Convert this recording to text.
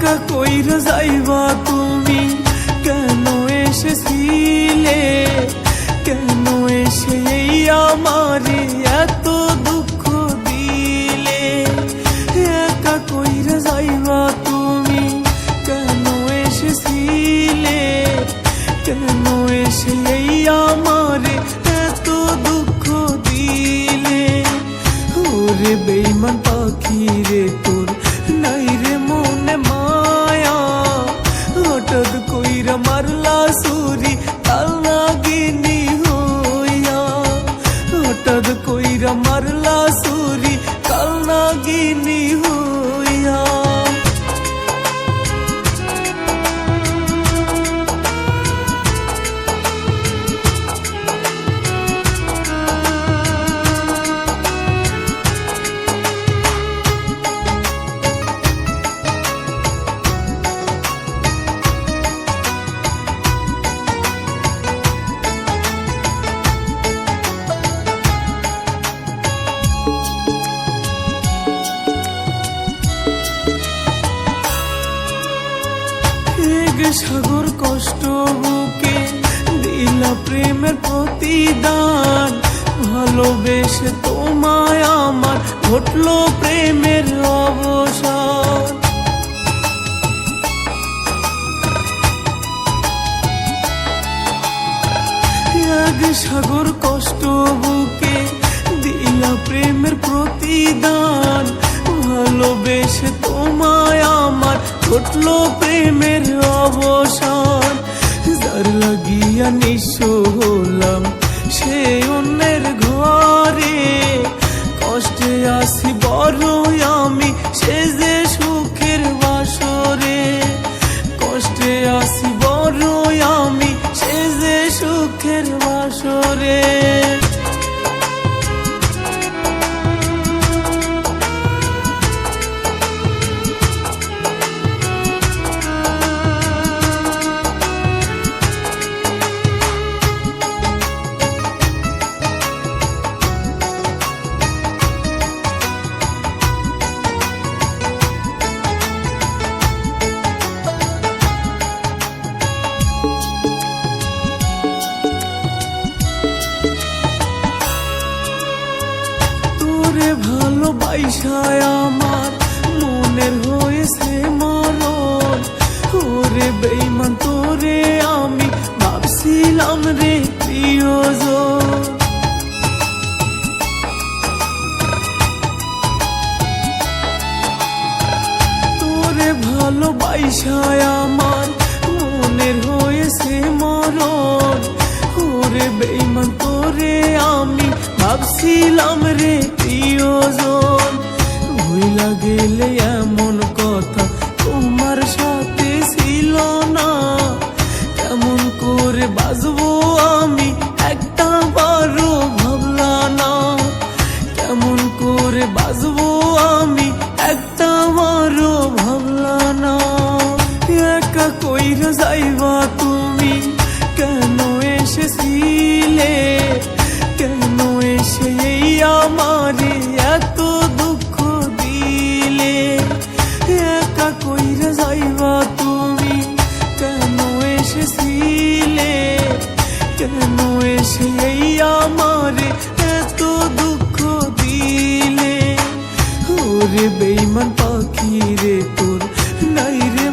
একা কইরা যাইবা তুমি, কেন এসেছিলে, কেন এসে আমারে এত দুঃখ দিলে। একা কইরা যাইবা তুমি, কেন এসেছিলে, কেন এসে আমারে এত দুঃখ দিলে। ওরে বেঈমান পাখি রে, তোর নাই রে মনে মায়া, হঠাৎ কইরা মারলা ছুরি কাল নাগিনী হইয়া, হঠাৎ কইরা মারলা ছুরি কাল নাগিনী হইয়া। সাগর কষ্ট বুকে দিলা প্রেমের প্রতিদান, ভালোবেসে তোমায় আমার ঘটলো প্রেমের অবসান। সাগর কষ্ট বুকে দিলা প্রেমের প্রতিদান, ভালোবেসে তোমায় আমার ঘটলো প্রেমের অবসান। যার লাগিয়া নিঃস্ব হলাম সে অন্যের ঘরে, কষ্টে আসি বড় আমি সে যে সুখের বাসরে, কষ্টে আসি বড় আমি সে যে সুখের বাসরে। ভালোবাসায় আমার মনের হয়েছে মরণ, ওরে বেঈমান তোরে আমি ভাবছিলাম রে প্রিয়জন। তোরে ভালোবাসায় আমার মনের হয়েছে মরণ, ওরে বেঈমান তোরে আমি ভাবছিলাম রে প্রিয়জন। ভুইলা গেলে এমন কথা তোমার সাথে ছিল না, কেমন করে বাজবো আমি একটা বারো ভাবলা না, কেমন করে বাজবো আমি একটা বারো ভাবলা না। একা কইরা যাইবা তুমি, কেন এসেছিলে, কেন এসে আমারে এত দুঃখ দিলে। একা কইরা যাইবা তুমি, কেন এসেছিলে, কেন এসে আমারে এত দুঃখ দিলে। ওরে বেঈমান পাখি রে, তোর নাই রে